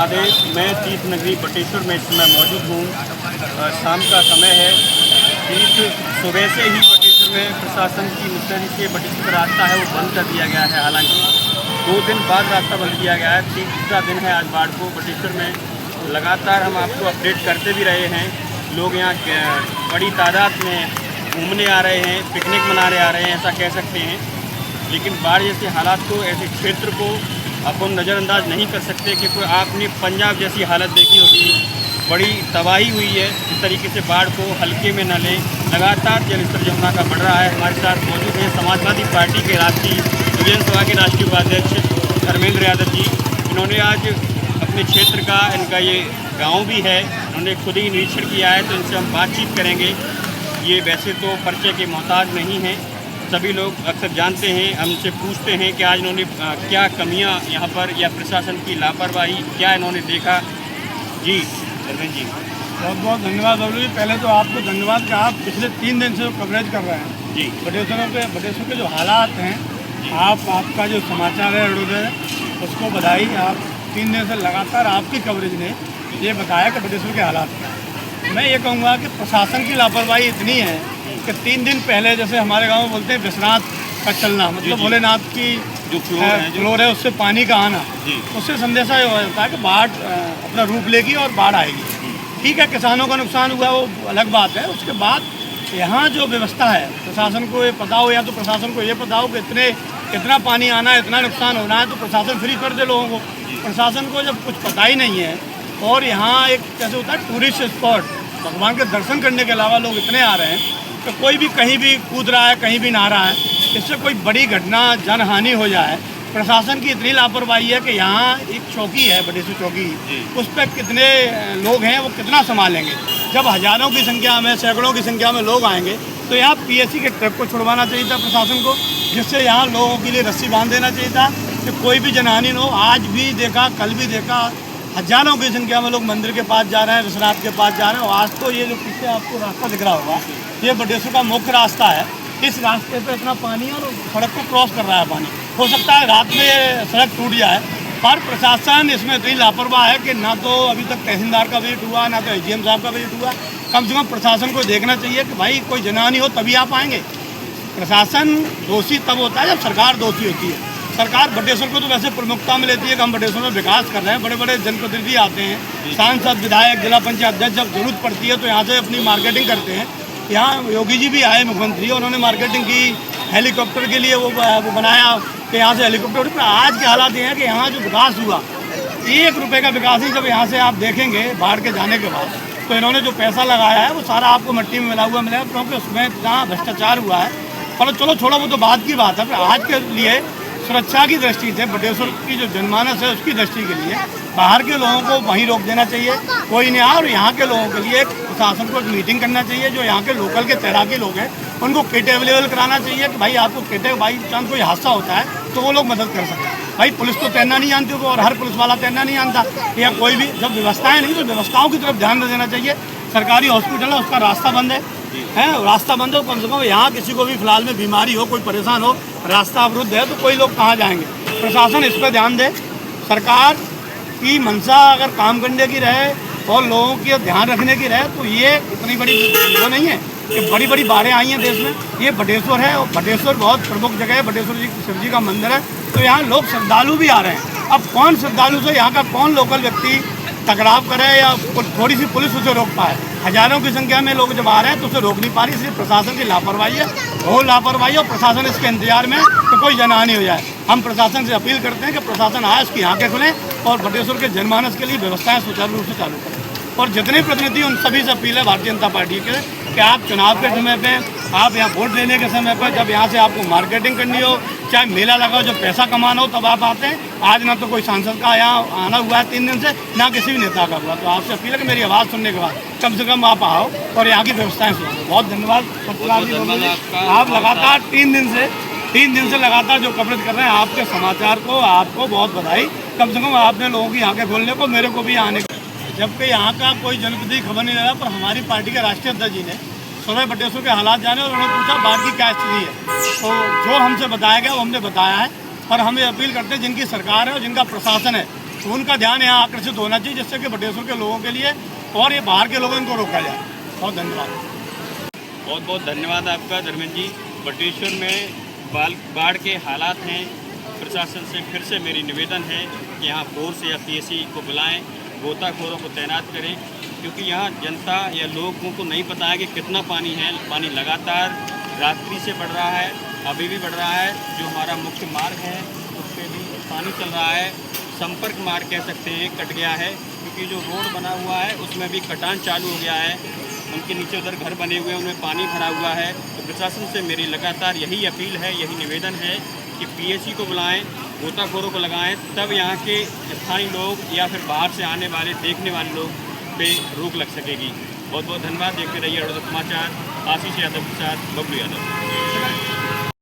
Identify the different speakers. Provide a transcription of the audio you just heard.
Speaker 1: महादेव। मैं तीर्थ नगरी बटेश्वर में इस समय मौजूद हूँ। शाम का समय है। सुबह से ही बटेश्वर में प्रशासन की मुस्तैदी से बटेश्वर का रास्ता है वो बंद कर दिया गया है। हालांकि 2 दिन बाद रास्ता बंद किया गया है। तीसरा दिन है आज बाढ़ को बटेश्वर में। लगातार हम आपको अपडेट करते भी रहे हैं। लोग यहाँ बड़ी तादाद में घूमने आ रहे हैं, पिकनिक मनाने आ रहे हैं, ऐसा कह सकते हैं। लेकिन बाढ़ जैसे हालात को, ऐसे क्षेत्र को अपन नज़रअंदाज नहीं कर सकते कि कोई आपने पंजाब जैसी हालत देखी होगी। बड़ी तबाही हुई है। इस तरीके से बाढ़ को हल्के में न लें। लगातार जलस्तर जमुना का बढ़ रहा है। हमारे साथ मौजूद हैं समाजवादी पार्टी के राष्ट्रीय युवजन सभा के राष्ट्रीय उपाध्यक्ष धर्मेंद्र यादव जी। इन्होंने आज अपने क्षेत्र का, इनका ये गांव भी है, उन्होंने खुद ही निरीक्षण किया है, तो इनसे हम बातचीत करेंगे। ये वैसे तो परिचय के मोहताज नहीं हैं, सभी लोग अक्सर जानते हैं। हमसे पूछते हैं कि आज इन्होंने क्या कमियां यहाँ पर या प्रशासन की लापरवाही क्या इन्होंने देखा। जी धर्मेंद्र जी,
Speaker 2: बहुत बहुत धन्यवाद बबलू जी। पहले तो आपको धन्यवाद कि आप पिछले 3 दिन से कवरेज कर रहे हैं
Speaker 1: जी।
Speaker 2: बटेश्वर के जो हालात हैं, आपका जो समाचार है अरुणोदय, उसको बधाई। आप 3 दिन से लगातार आपकी कवरेज ने ये बताया कि बटेश्वर के हालात क्या हैं। मैं ये कहूँगा कि प्रशासन की लापरवाही इतनी है कि 3 दिन पहले, जैसे हमारे गाँव में बोलते हैं विश्वनाथ का चलना, मतलब भोलेनाथ की
Speaker 1: जो
Speaker 2: फ्लोर है उससे पानी का आना, उससे संदेशा ये होता है कि बाढ़ अपना रूप लेगी और बाढ़ आएगी। ठीक है, किसानों का नुकसान हुआ वो अलग बात है। उसके बाद यहाँ जो व्यवस्था है, प्रशासन को ये पता हो या तो प्रशासन को ये पता हो कि इतना पानी आना है, इतना नुकसान होना है, तो प्रशासन फ्री कर दे लोगों को। प्रशासन को जब कुछ पता ही नहीं है और यहाँ एक कैसे होता है टूरिस्ट स्पॉट, भगवान के दर्शन करने के अलावा लोग इतने आ रहे हैं तो कोई भी कहीं भी कूद रहा है, कहीं भी नहा रहा है, इससे कोई बड़ी घटना, जनहानि हो जाए। प्रशासन की इतनी लापरवाही है कि यहाँ एक चौकी है, बटेश्वर चौकी, उस पर कितने लोग हैं, वो कितना संभालेंगे। जब हज़ारों की संख्या में, सैकड़ों की संख्या में लोग आएंगे तो यहाँ पीएससी के ट्रक को छुड़वाना चाहिए था प्रशासन को, जिससे यहाँ लोगों के लिए रस्सी बांध देना चाहिए था कि कोई भी जनहानि न हो। आज भी देखा, कल भी देखा, हज़ारों की संख्या में लोग मंदिर के पास जा रहे हैं, विश्वनाथ के पास जा रहे हैं। और आज तो ये जो पीछे आपको रास्ता दिख रहा होगा, ये बटेश्वर का मुख्य रास्ता है। इस रास्ते पे इतना पानी है और सड़क को क्रॉस कर रहा है पानी। हो सकता है रात में ये सड़क टूट जाए, पर प्रशासन इसमें इतनी लापरवाह है कि ना तो अभी तक तहसीलदार का विजिट हुआ, ना तो एजीएम साहब का विजिट हुआ। कम से कम प्रशासन को देखना चाहिए कि भाई कोई जनहानि हो तभी आप आएंगे। प्रशासन दोषी तब होता है जब सरकार दोषी होती है। सरकार बटेश्वर को तो वैसे प्रमुखता में लेती है कि हम बटेश्वर में विकास कर रहे हैं। बड़े बड़े जनप्रतिनिधि आते हैं, सांसद, विधायक, जिला पंचायत अध्यक्ष, जब जरूरत पड़ती है तो यहाँ से अपनी मार्केटिंग करते हैं। यहाँ योगी जी भी आए, मुख्यमंत्री, उन्होंने मार्केटिंग की, हेलीकॉप्टर के लिए वो बनाया कि यहाँ से हेलीकॉप्टर। पर आज के हालात ये हैं कि यहाँ जो विकास हुआ, 1 रुपये का विकास ही जब यहाँ से आप देखेंगे बाढ़ के जाने के बाद, तो इन्होंने जो पैसा लगाया है वो सारा आपको मिट्टी में मिला हुआ मिलेगा, क्योंकि उसमें इतना भ्रष्टाचार हुआ है। पर चलो छोड़ो, वो तो बात की बात है। पर आज के लिए सुरक्षा की दृष्टि से, बटेश्वर की जो जनमानस है उसकी दृष्टि के लिए बाहर के लोगों को वहीं रोक देना चाहिए, कोई नहीं आए। और यहाँ के लोगों के लिए प्रशासन को एक मीटिंग करना चाहिए। जो यहाँ के लोकल के तैराकी लोग हैं उनको किट अवेलेबल कराना चाहिए कि भाई आपको किट, भाई चांद कोई हादसा होता है तो वो लोग मदद कर सकते हैं। भाई पुलिस तो तैरना नहीं जानती और हर पुलिस वाला तैरना नहीं जानता, या कोई भी जब व्यवस्थाएं नहीं, तो व्यवस्थाओं की तरफ ध्यान देना चाहिए। सरकारी हॉस्पिटल है, उसका रास्ता बंद है, रास्ता बंद हो, कम से कम यहाँ किसी को भी फिलहाल में बीमारी हो, कोई परेशान हो, रास्ता अवरुद्ध है, तो कोई लोग कहाँ जाएंगे। प्रशासन इस पर ध्यान दे। सरकार की मंशा अगर काम करने की रहे और लोगों की ध्यान रखने की रहे तो ये इतनी बड़ी वो नहीं है कि बड़ी बड़ी बाढ़ें आई हैं देश में। ये बटेश्वर है और बटेश्वर बहुत प्रमुख जगह है। बटेश्वर जी शिव जी का मंदिर है, तो यहाँ लोग श्रद्धालु भी आ रहे हैं। अब कौन श्रद्धालु से यहाँ का कौन लोकल व्यक्ति टकराव करे या थोड़ी सी पुलिस उसे रोक पाए। हज़ारों की संख्या में लोग जब आ रहे हैं तो उसे रोक नहीं पा रही, इसलिए प्रशासन की लापरवाही है, वो लापरवाही है। और प्रशासन इसके इंतजार में कि कोई जनहानि हो जाए। हम प्रशासन से अपील करते हैं कि प्रशासन आए, उसकी आँखें खुलें और बटेश्वर के जनमानस के लिए व्यवस्थाएं सुचारू रूप से चालू करें। और जितने प्रतिनिधि उन सभी से अपील है भारतीय जनता पार्टी के कि आप चुनाव के समय पे, आप यहाँ वोट लेने के समय पर, जब यहाँ से आपको मार्केटिंग करनी हो, चाहे मेला लगाओ, जब पैसा कमाना हो, तब आप आते हैं। आज ना तो कोई सांसद का यहाँ आना हुआ है 3 दिन से, ना किसी भी नेता का हुआ। तो आपसे अपील है कि मेरी आवाज़ सुनने के बाद कम से कम आप आओ और यहाँ की व्यवस्थाएं सुनो। बहुत धन्यवाद। आप लगातार 3 दिन से लगातार जो कवरेज कर रहे हैं, आपके समाचार को आपको बहुत बधाई। कम से कम आपने लोगों की आंखें खोलने को, मेरे को भी आने को। जबकि यहाँ का कोई जनप्रतिनिधि खबर नहीं लगा, पर हमारी पार्टी के राष्ट्रीय अध्यक्ष जी ने सुबह बटेश्वर के हालात जाने और उन्होंने पूछा बाढ़ की क्या स्थिति है। तो जो हमसे बताया गया वो हमने बताया है। पर हम ये अपील करते हैं जिनकी सरकार है और जिनका प्रशासन है, तो उनका ध्यान यहाँ आकर्षित होना चाहिए, जिससे कि बटेश्वर के लोगों के लिए और ये बाहर के लोगों को रोका जाए। बहुत धन्यवाद।
Speaker 1: बहुत बहुत धन्यवाद आपका धर्मेंद्र जी। बटेश्वर में बाढ़ के हालात हैं। प्रशासन से फिर से मेरी निवेदन है कि यहाँ फोर्स या पीएसी को बुलाएं, गोताखोरों को तैनात करें, क्योंकि यहाँ जनता या लोगों को नहीं पता है कि कितना पानी है। पानी लगातार रात्रि से बढ़ रहा है, अभी भी बढ़ रहा है। जो हमारा मुख्य मार्ग है उस पर भी पानी चल रहा है। संपर्क मार्ग कह सकते हैं कट गया है, क्योंकि जो रोड बना हुआ है उसमें भी कटान चालू हो गया है। उनके नीचे उधर घर बने हुए हैं, उनमें पानी भरा हुआ है। तो प्रशासन से मेरी लगातार यही अपील है, यही निवेदन है कि पीएसी को बुलाएं, गोताखोरों को लगाएं, तब यहाँ के स्थानीय लोग या फिर बाहर से आने वाले देखने वाले लोग पे रोक लग सकेगी। बहुत बहुत धन्यवाद। देखते रहिए हड़ौदा समाचार। आशीष यादव के साथ बबलू यादव।